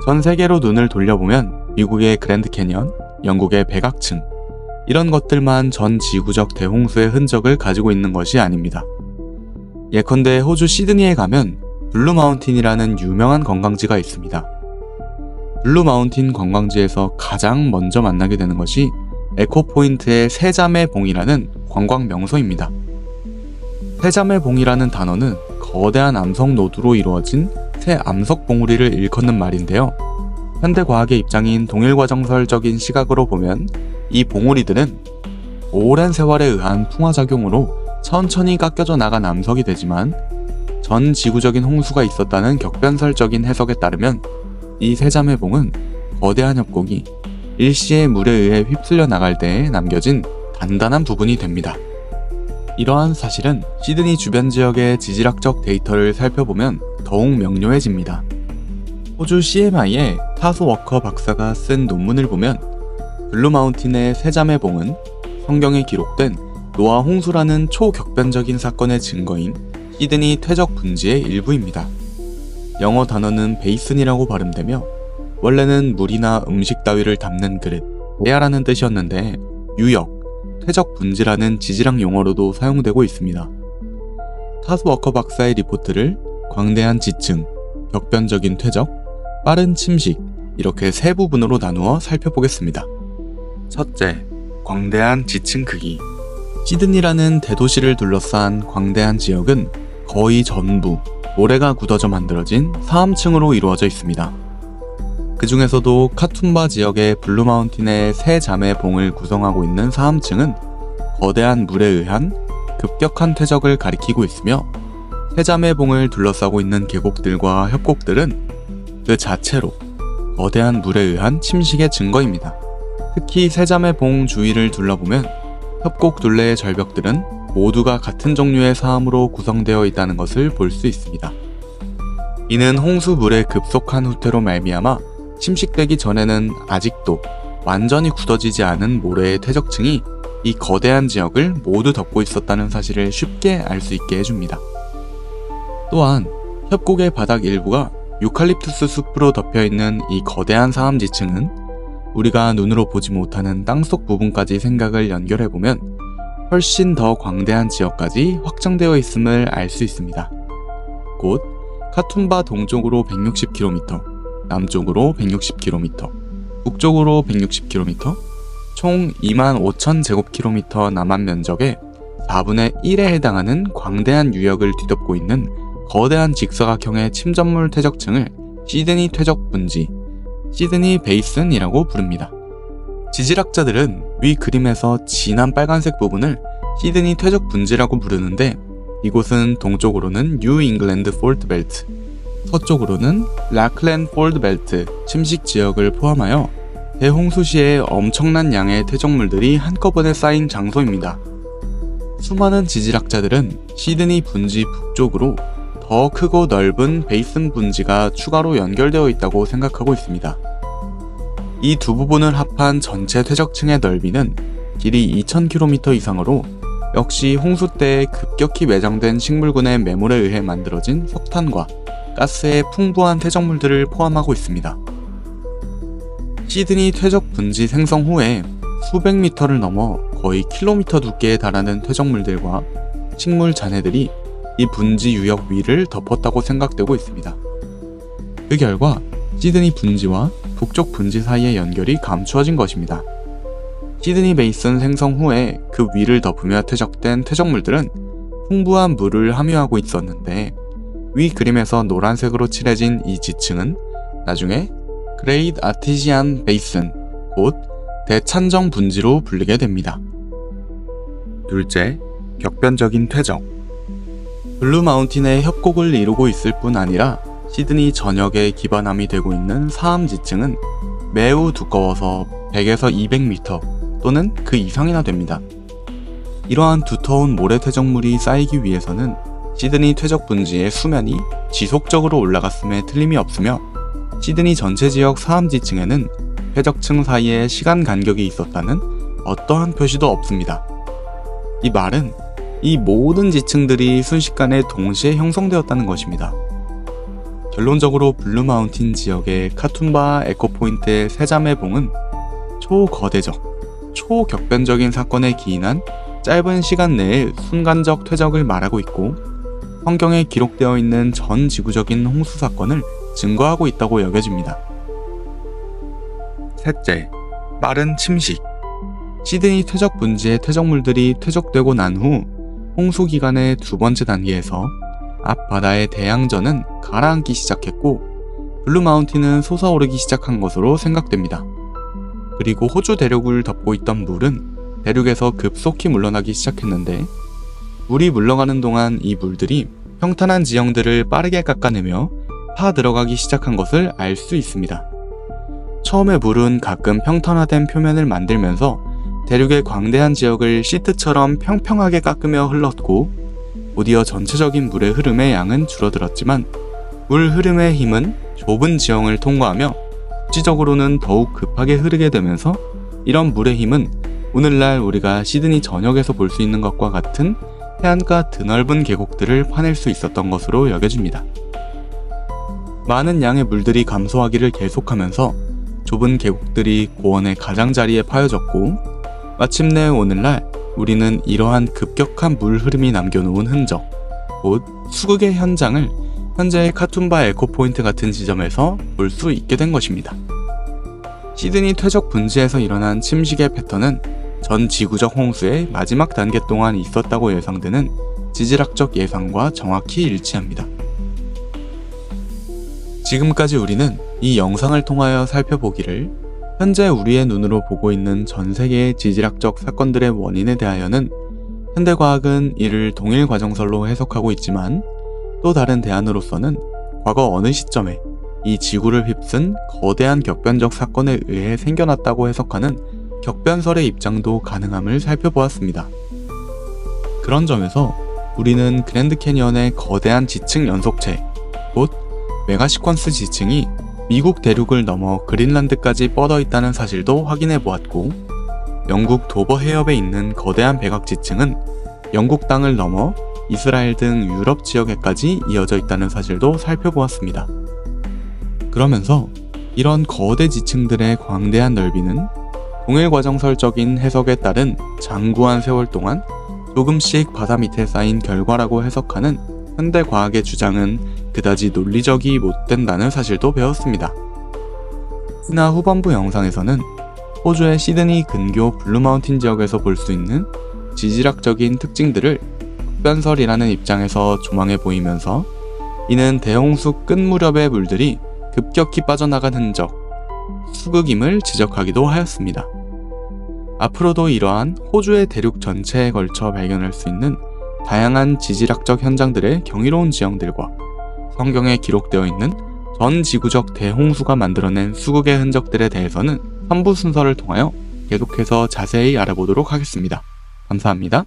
전 세계로 눈을 돌려보면 미국의 그랜드 캐니언, 영국의 백악층, 이런 것들만 전 지구적 대홍수의 흔적을 가지고 있는 것이 아닙니다. 예컨대 호주 시드니에 가면 블루 마운틴이라는 유명한 관광지가 있습니다. 블루 마운틴 관광지에서 가장 먼저 만나게 되는 것이 에코포인트의 세자매 봉이라는 관광 명소입니다. 세자매 봉이라는 단어는 거대한 암석 노두로 이루어진 새 암석 봉우리를 일컫는 말인데요. 현대과학의 입장인 동일과정설적인 시각으로 보면 이 봉우리들은 오랜 세월에 의한 풍화작용으로 천천히 깎여져 나간 암석이 되지만 전 지구적인 홍수가 있었다는 격변설적인 해석에 따르면 이 세자매봉은 거대한 협곡이 일시에 물에 의해 휩쓸려 나갈 때에 남겨진 단단한 부분이 됩니다. 이러한 사실은 시드니 주변 지역의 지질학적 데이터를 살펴보면 더욱 명료해집니다. 호주 CMI의 타소 워커 박사가 쓴 논문을 보면 블루 마운틴의 세자매봉은 성경에 기록된 노아 홍수라는 초격변적인 사건의 증거인 시드니 퇴적 분지의 일부입니다. 영어 단어는 베이슨이라고 발음되며 원래는 물이나 음식 따위를 담는 그릇, 대야라는 뜻이었는데 유역, 퇴적 분지라는 지질학 용어로도 사용되고 있습니다. 타스 워커 박사의 리포트를 광대한 지층, 격변적인 퇴적, 빠른 침식 이렇게 세 부분으로 나누어 살펴보겠습니다. 첫째, 광대한 지층 크기. 시드니라는 대도시를 둘러싼 광대한 지역은 거의 전부 모래가 굳어져 만들어진 사암층으로 이루어져 있습니다. 그 중에서도 카툰바 지역의 블루 마운틴의 세 자매 봉을 구성하고 있는 사암층은 거대한 물에 의한 급격한 퇴적을 가리키고 있으며 세 자매 봉을 둘러싸고 있는 계곡들과 협곡들은 그 자체로 거대한 물에 의한 침식의 증거입니다. 특히 세 자매 봉 주위를 둘러보면 협곡 둘레의 절벽들은 모두가 같은 종류의 사암으로 구성되어 있다는 것을 볼 수 있습니다. 이는 홍수물의 급속한 후퇴로 말미암아 침식되기 전에는 아직도 완전히 굳어지지 않은 모래의 퇴적층이 이 거대한 지역을 모두 덮고 있었다는 사실을 쉽게 알 수 있게 해줍니다. 또한 협곡의 바닥 일부가 유칼립투스 숲으로 덮여있는 이 거대한 사암 지층은 우리가 눈으로 보지 못하는 땅속 부분까지 생각을 연결해보면 훨씬 더 광대한 지역까지 확장되어 있음을 알 수 있습니다. 곧 카툰바 동쪽으로 160km, 남쪽으로 160km, 북쪽으로 160km, 총 25,000제곱킬로미터 남한 면적의 4분의 1에 해당하는 광대한 유역을 뒤덮고 있는 거대한 직사각형의 침전물 퇴적층을 시드니 퇴적 분지, 시드니 베이슨이라고 부릅니다. 지질학자들은 위 그림에서 진한 빨간색 부분을 시드니 퇴적 분지라고 부르는데 이곳은 동쪽으로는 뉴 잉글랜드 폴트 벨트, 서쪽으로는 라클랜드 폴드 벨트 침식 지역을 포함하여 대홍수 시에 엄청난 양의 퇴적물들이 한꺼번에 쌓인 장소입니다. 수많은 지질학자들은 시드니 분지 북쪽으로 더 크고 넓은 베이슨 분지가 추가로 연결되어 있다고 생각하고 있습니다. 이 두 부분을 합한 전체 퇴적층의 넓이는 길이 2,000km 이상으로 역시 홍수 때 급격히 매장된 식물군의 매몰에 의해 만들어진 석탄과 가스의 풍부한 퇴적물들을 포함하고 있습니다. 시드니 퇴적 분지 생성 후에 수백 미터를 넘어 거의 킬로미터 두께에 달하는 퇴적물들과 식물 잔해들이 이 분지 유역 위를 덮었다고 생각되고 있습니다. 그 결과 시드니 분지와 북쪽 분지 사이의 연결이 감추어진 것입니다. 시드니 베이슨 생성 후에 그 위를 덮으며 퇴적된 퇴적물들은 풍부한 물을 함유하고 있었는데 위 그림에서 노란색으로 칠해진 이 지층은 나중에 그레이트 아티지안 베이슨, 곧 대찬정 분지로 불리게 됩니다. 둘째, 격변적인 퇴적. 블루 마운틴의 협곡을 이루고 있을 뿐 아니라 시드니 전역에 기반함이 되고 있는 사암 지층은 매우 두꺼워서 100에서 200m 또는 그 이상이나 됩니다. 이러한 두터운 모래 퇴적물이 쌓이기 위해서는 시드니 퇴적 분지의 수면이 지속적으로 올라갔음에 틀림이 없으며 시드니 전체 지역 사암 지층에는 퇴적층 사이에 시간 간격이 있었다는 어떠한 표시도 없습니다. 이 말은 이 모든 지층들이 순식간에 동시에 형성되었다는 것입니다. 결론적으로 블루마운틴 지역의 카툰바 에코포인트의 세자매봉은 초거대적, 초격변적인 사건에 기인한 짧은 시간 내에 순간적 퇴적을 말하고 있고 환경에 기록되어 있는 전 지구적인 홍수 사건을 증거하고 있다고 여겨집니다. 셋째, 빠른 침식. 시드니 퇴적 분지의 퇴적물들이 퇴적되고 난 후 홍수 기간의 두 번째 단계에서 앞바다의 대양전은 가라앉기 시작했고 블루마운틴은 솟아오르기 시작한 것으로 생각됩니다. 그리고 호주 대륙을 덮고 있던 물은 대륙에서 급속히 물러나기 시작했는데 물이 물러가는 동안 이 물들이 평탄한 지형들을 빠르게 깎아내며 파 들어가기 시작한 것을 알 수 있습니다. 처음에 물은 가끔 평탄화된 표면을 만들면서 대륙의 광대한 지역을 시트처럼 평평하게 깎으며 흘렀고 곧이어 전체적인 물의 흐름의 양은 줄어들었지만 물 흐름의 힘은 좁은 지형을 통과하며 국지적으로는 더욱 급하게 흐르게 되면서 이런 물의 힘은 오늘날 우리가 시드니 전역에서 볼 수 있는 것과 같은 해안가 드넓은 계곡들을 파낼 수 있었던 것으로 여겨집니다. 많은 양의 물들이 감소하기를 계속하면서 좁은 계곡들이 고원의 가장자리에 파여졌고 마침내 오늘날 우리는 이러한 급격한 물 흐름이 남겨놓은 흔적, 곧 수극의 현장을 현재의 카툰바 에코포인트 같은 지점에서 볼 수 있게 된 것입니다. 시드니 퇴적 분지에서 일어난 침식의 패턴은 전 지구적 홍수의 마지막 단계 동안 있었다고 예상되는 지질학적 예상과 정확히 일치합니다. 지금까지 우리는 이 영상을 통하여 살펴보기를 현재 우리의 눈으로 보고 있는 전 세계의 지질학적 사건들의 원인에 대하여는 현대과학은 이를 동일 과정설로 해석하고 있지만 또 다른 대안으로서는 과거 어느 시점에 이 지구를 휩쓴 거대한 격변적 사건에 의해 생겨났다고 해석하는 격변설의 입장도 가능함을 살펴보았습니다. 그런 점에서 우리는 그랜드 캐니언의 거대한 지층 연속체, 곧 메가시퀀스 지층이 미국 대륙을 넘어 그린란드까지 뻗어 있다는 사실도 확인해 보았고, 영국 도버 해협에 있는 거대한 백악 지층은 영국 땅을 넘어 이스라엘 등 유럽 지역에까지 이어져 있다는 사실도 살펴보았습니다. 그러면서 이런 거대 지층들의 광대한 넓이는 동일과정설적인 해석에 따른 장구한 세월 동안 조금씩 바다 밑에 쌓인 결과라고 해석하는 현대과학의 주장은 그다지 논리적이 못된다는 사실도 배웠습니다. 특히나 후반부 영상에서는 호주의 시드니 근교 블루마운틴 지역에서 볼 수 있는 지질학적인 특징들을 격변설이라는 입장에서 조망해 보이면서 이는 대홍수 끝 무렵의 물들이 급격히 빠져나간 흔적, 수극임을 지적하기도 하였습니다. 앞으로도 이러한 호주의 대륙 전체에 걸쳐 발견할 수 있는 다양한 지질학적 현장들의 경이로운 지형들과 성경에 기록되어 있는 전 지구적 대홍수가 만들어낸 수극의 흔적들에 대해서는 3부 순서를 통하여 계속해서 자세히 알아보도록 하겠습니다. 감사합니다.